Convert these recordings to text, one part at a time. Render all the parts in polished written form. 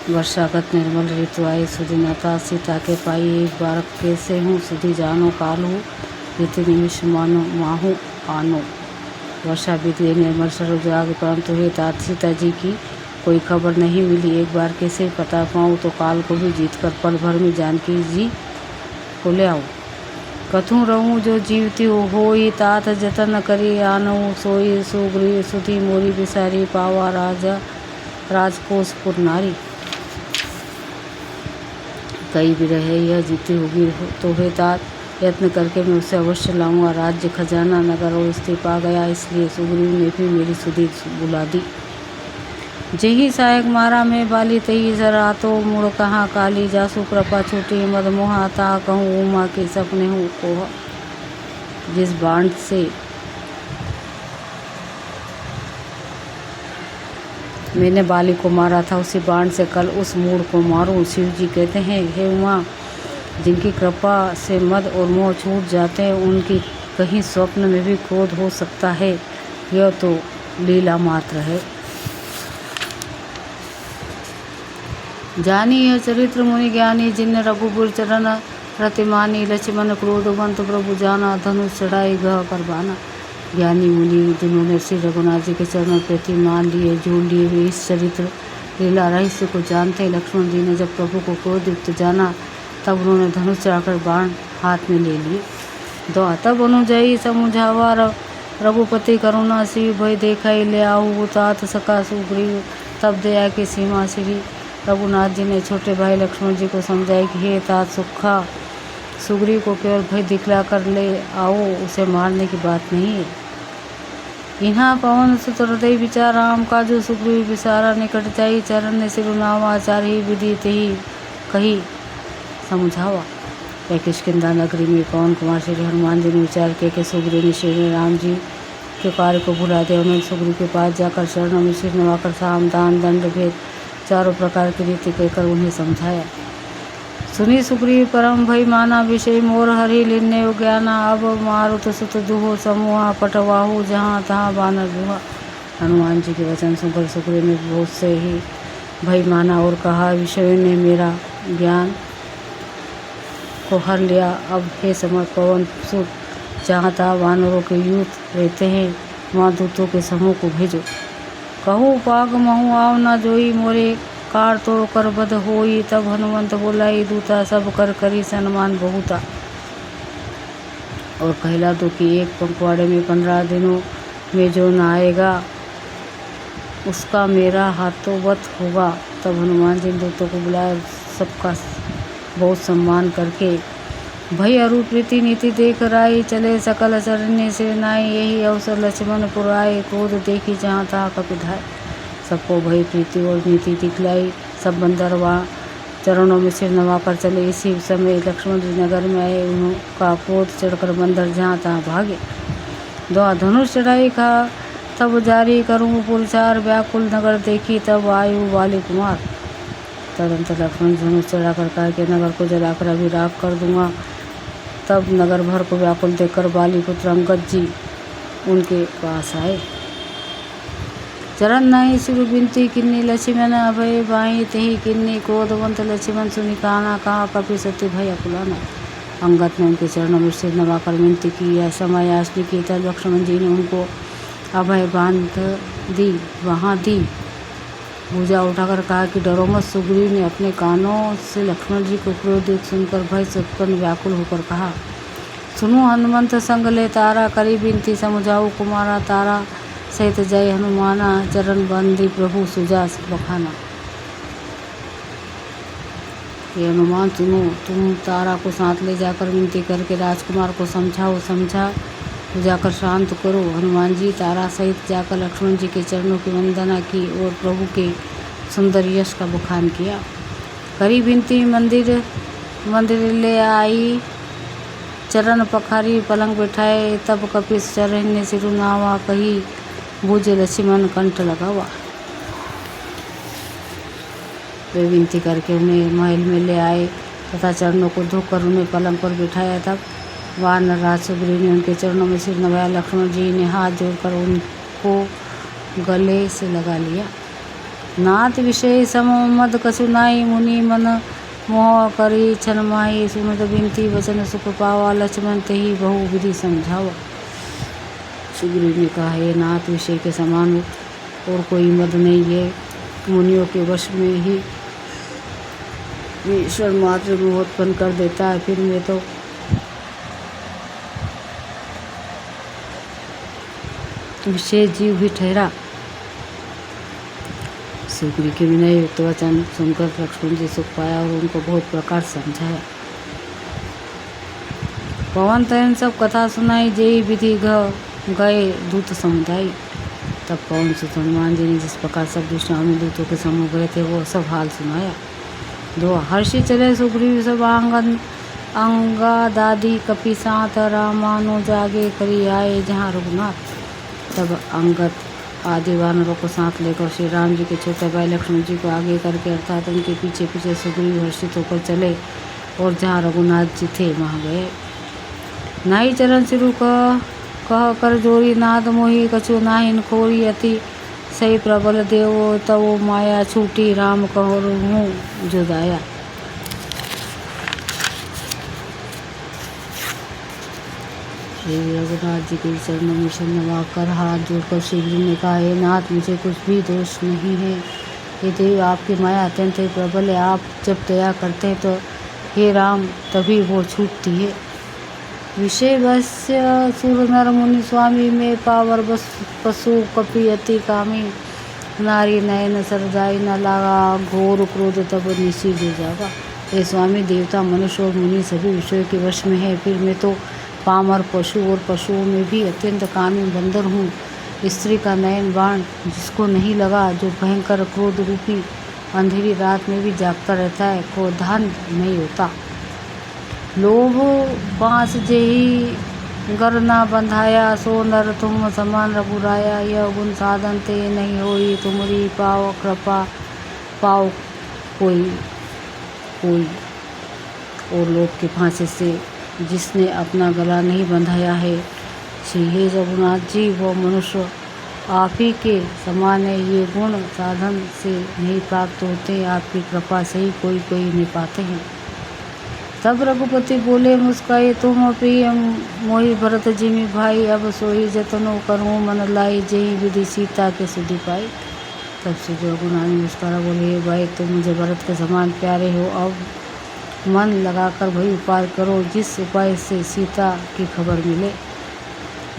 वर्षागत निर्मल ऋतु आई सुदिनता सीता के पाई एक बार कैसे हूँ सुधी जानो काल हूँ रीति निमिष मानो माहू आनो। वर्षा बीत गई निर्मल सरोज आगे परंतु हे तात सीता जी की कोई खबर नहीं मिली। एक बार कैसे पता पाऊँ तो काल को भी जीत कर पल भर में जानकी जी को ले आऊँ। कथूँ रहूँ जो जीवती होई तात जतन करी आनऊ सोई सुग्री सुधी मोरी बिसारी पावा राजा राजकोषपुर नारी। कई भी रहे यह जीती होगी तो हे तात यत्न करके मैं उसे अवश्य लाऊंगा। राज्य खजाना नगर और स्त्री पा गया इसलिए सुग्रीव ने भी मेरी सुधी बुला दी। जही सहायक मारा मैं बाली तही जरा तो मुड़ कहाँ काली जासु कृपा छूटी मद मोहा ता कहूँ उमा के सपने हूँ कोह। जिस बाण से मैंने बाली को मारा था उसी बाण से कल उस मूड को मारूं। शिव जी कहते हैं हे उमा जिनकी कृपा से मद और मोह छूट जाते हैं उनकी कहीं स्वप्न में भी क्रोध हो सकता है, यह तो लीला मात्र है। जानी यह चरित्र मुनि ज्ञानी जिन रघुपुर चरण प्रतिमानी लक्ष्मण क्रोधवंत प्रभु जाना धनुष चढ़ाई गह कर बाना। ज्ञानी मुनि जिन्होंने श्री रघुनाथ जी के चरणों प्रति मान लिए जोड़ लिए वे इस चरित्र लीला रहस्य को जानते हैं। लक्ष्मण जी ने जब प्रभु को क्रोधयुक्त जाना तब उन्होंने धनुष चढ़ाकर बाण हाथ में ले लिए। दो तब अनुजयी समुझावा रघुपति करुणा शिव भय देखाई ले आहू तात सका सुग्रीव तब दया की सीमा श्री रघुनाथ जी ने छोटे भाई लक्ष्मण जी को समझाई कि हे तात सुखा सुग्रीव को केवल भय दिखला कर ले आओ, उसे मारने की बात नहीं है। इन्हा पवन सुत हृदय विचार राम काजू सुग्रीव विसारा निकट जाई चरण ने सिरुनावा आचार्य विधि तेही कही समझावा। किष्किंधा नगरी में पवन कुमार श्री हनुमान जी ने विचार किया कि सुग्रीव ने श्री राम जी के कार्य को भुला दिया। उन्होंने सुग्रीव के पास जाकर शरणों में सिर नवाकर साम दान दंड भेद चारों प्रकार की रीति कहकर उन्हें समझाया। सुनी सुग्रीव परम भई माना विषय मोर हरि लिन्ने ज्ञाना अब मारुत सुत दुहो समूहा पटवाहू जहाँ तहाँ बानर दुहा। हनुमान जी के वचन सुनकर सुग्रीव ने बहुत से ही भय माना और कहा विषय ने मेरा ज्ञान को हर लिया। अब हे समर पवन सुत जहाँ तहाँ वानरों के यूथ रहते हैं वहाँ दूतों के समूह को भेजो। कहूँ पाग महू आव न जोई मोरे कार तोड़ कर बध होई तब हनुमंत बोलाई दूता सब कर करी सन्मान बहुता। और कहला दो कि एक पखवाड़े में 15 दिनों में जो न आएगा उसका मेरा हाथोवत होगा। तब हनुमान जी दूतों को बुलाया सबका बहुत सम्मान करके भय अरूप रीति नीति देख राई चले सकल शरण्य से नाई। यही अवसर लक्ष्मण पुराए क्रोध देखी जहाँ तहाँ कपिधाय। सबको भय प्रीति और नीति दिखलाई सब बंदर वहाँ चरणों में सिर नवाकर चले। इसी समय लक्ष्मण जी नगर में आए उनका क्रोध चढ़कर बंदर जहाँ तहाँ भागे। दो धनुष चढ़ाई खा तब जारी करूँ पुरचार व्याकुल नगर देखी तब आयु बाली कुमार। तदंतर लक्ष्मण धनुष चढ़ाकर कहा कि नगर को जलाकर अभी राख कर दूंगा। तब नगर भर को व्याकुल देखकर बाली पुत्र अंगद जी उनके पास आए। चरण नहीं सिरु बिनती किन्नी लक्ष्मण अभय बाई तेही किन्नी क्रोधवंत लक्ष्मण सुनी काना कहा कपि सत्य भय अकुलाना। अंगद ने उनके चरणों में सिर नवाकर विनती की या समय याचना की तब लक्ष्मण जी ने उनको अभय बांध दी वहाँ दी। भुजा उठाकर कहा कि डरो मत। सुग्रीव ने अपने कानों से लक्ष्मण जी को क्रोधित सुनकर भय से उत्पन्न व्याकुल होकर कहा सुनो हनुमंत संग ले तारा करी बिनती समझाऊ कुमारा तारा सहित जय हनुमाना चरण बंदी प्रभु सुजास बखाना। ये हनुमान सुनो तुम तारा को साथ ले जाकर विनती करके राजकुमार को समझाओ समझा जाकर शांत करो। हनुमान जी तारा सहित जाकर लक्ष्मण जी के चरणों की वंदना की और प्रभु के सुंदर यश का बखान किया। करी विनती मंदिर ले आई चरण पखारी पलंग बैठाए तब कपिस चरण ने सिरुनावा कही भुज लक्ष्मण कंठ लगावा। वे विनती करके उन्हें महल में ले आए तथा चरणों को धोकर उन्हें पलंग पर बिठाया। तब वानर राज सुग्रीव ने उनके चरणों में सिर नवाया। लक्ष्मण जी ने हाथ जोड़कर उनको गले से लगा लिया। नाथ विषय सम मद कछु नाई, मुनि मन मोह करी छन माही। सुनत बिनती वचन सुख पावा, लक्ष्मण तेहि बहु विधि समझावा। सुग्रीव ने कहा, हे नाथ, विषय के समान और कोई मद नहीं है। मुनियों के वश में ही ईश्वर मात्र मोह उत्पन्न कर देता है। फिर मैं तो विशेष जीव भी ठहरा। सुग्रीव के विनय युक्त वचन सुनकर लक्ष्मण जी सुख पाया और उनको बहुत प्रकार समझाया। पवन तयन सब कथा सुनाई, जेई विधि गए दूत समुदाय। तब पवन सुत हनुमान जी ने जिस प्रकार सब दुष्टाओं में दूतों के समूह गए थे वो सब हाल सुनाया। दो हर्षि चले सुग्रीव सब अंगा दादी, कपि साथ रामानुज आगे करी आए जहाँ रघुनाथ। तब अंगद आदि वानरों को साथ लेकर श्री राम जी के छोटे भाई लक्ष्मण जी को आगे करके अर्थात उनके पीछे पीछे सुग्रीव हर्षित होकर चले और जहाँ रघुनाथ जी थे वहाँ गए। नाई चरण सिरु कह कर जोरी, नाद मोही कछु नाहिन खोरी। अति सही प्रबल देवो तवो माया, छूटी राम कहूँ जो दाया। श्री रघुनाथ जी के चरणों में शरणमा कर हाथ जोड़कर सुग्रीव ने कहा, हे नाथ, मुझे कुछ भी दोष नहीं है। ये देव आपकी माया अत्यंत ही प्रबल है। आप जब दया करते हैं तो हे राम तभी वो छूटती है। विषय वश्य सुर नर मुनि स्वामी, में पावर बस पशु कपि अति कामी। नारी नयन सरजाई न लागा, घोर क्रोध तब निशी जो जागा। ये स्वामी, देवता मनुष्य और मुनि सभी विषयों के वश में है। फिर मैं तो पामर पशु और पशुओं में भी अत्यंत कामी बंदर हूँ। स्त्री का नयन बाण जिसको नहीं लगा, जो भयंकर क्रोध रूपी अंधेरी रात में भी जागता रहता है, क्रोधान नहीं होता। लोभ पास जेहि गर ना बंधाया, सो नर तुम समान रघुराया। यह गुण साधन ते नहीं होई, तुमरी पाव कृपा पाओ कोई कोई। और लोभ के फांसे से जिसने अपना गला नहीं बंधाया है, श्री हे रघुनाथ जी, वो मनुष्य आप ही के समान है। ये गुण साधन से नहीं प्राप्त होते, आपकी कृपा से ही कोई कोई नहीं पाते हैं। तब रघुपति बोले मुस्काए, तुम प्रिय मोहि भरत जिमि भाई। अब सोई जतनो करूँ मन लाई, जेहि विधि सीता के सुधि पाई। तब से रघुनाथ मुस्कुरा बोले, हे भाई, तुम मुझे भरत के समान प्यारे हो। अब मन लगाकर वही उपाय करो जिस उपाय से सीता की खबर मिले।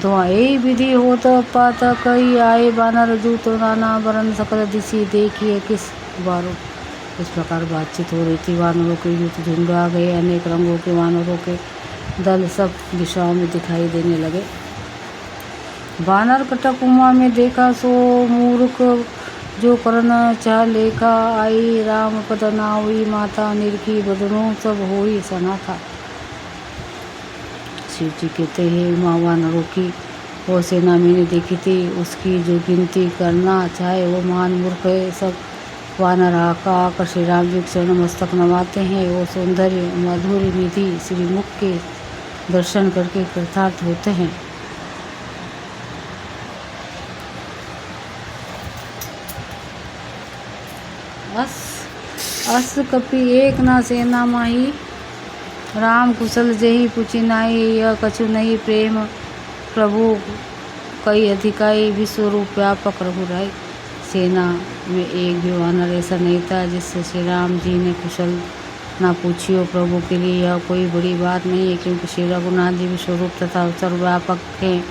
दुआ यही विधि हो तो पात कई आए, बानर जूत नाना बरन सकल दिशि देखिए किस बारो। इस प्रकार बातचीत हो रही थी। वानरों के युद्ध झुंड आ गए। अनेक रंगों के वानरों के दल सब दिशाओं में दिखाई देने लगे। बानर कटक उमा में देखा, सो मूर्ख जो करन चाह लेखा। आई राम पद नाउई, माता निरखी बदनो सब होई सना था। शिव जी कहते हैं, उमा वानरों की वो सेना मैंने देखी थी, उसकी जो गिनती करना चाहे वो महान मूर्ख है। सब वानर आकर श्री राम जी के चरण मस्तक नवाते हैं। वो सौंदर्य माधुर्य निधि श्रीमुख के दर्शन करके कृतार्थ होते हैं। अस कपि एक ना सेना माही, राम कुशल जेहि पुछि नाहि। यह कछु नहीं प्रेम प्रभु कई अधिकाई, विश्व रूप व्यापक रघुराई। सेना में एक भी वानर ऐसा नहीं था जिससे श्री राम जी ने कुशल ना पूछी हो। प्रभु के लिए यह कोई बड़ी बात नहीं है, क्योंकि श्री रघुनाथ जी विश्वरूप तथा सर्वव्यापक हैं,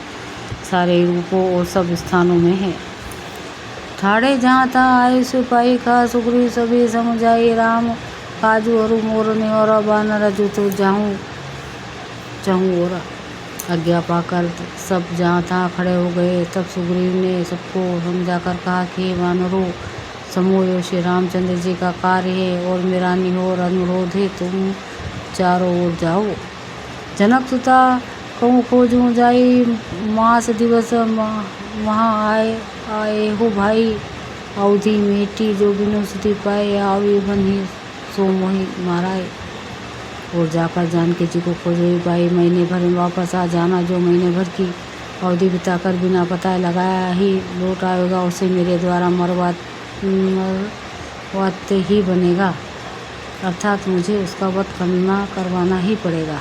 सारे रूपों और सब स्थानों में हैं। ठाड़े जहाँ था आए सिपाही का, सुग्रीव सभी समझाई। राम काजू अरु मोर ने और बानर जूतो जाऊँ और आज्ञा पाकर सब जहाँ तहाँ खड़े हो गए। तब सुग्रीव ने सबको समझाकर कहा कि वानरों, समूह श्री रामचंद्र जी का कार्य है और मेरा निहोर अनुरोध है, तुम चारों ओर जाओ। जनक सुता कहूँ खोजूँ जाई, मास दिवस वहाँ आए हो भाई। अवधि मेटी जो बिनु सुधि पाए, आवे बनी सो मोहि माराए। और जाकर जानकी जी को खोजो भाई, महीने भर में वापस आ जाना। जो महीने भर की अवधि बिताकर बिना पता लगाया ही लौट आएगा, उसे मेरे द्वारा मरवा मरवाते ही बनेगा, अर्थात मुझे उसका वध करवाना ही पड़ेगा।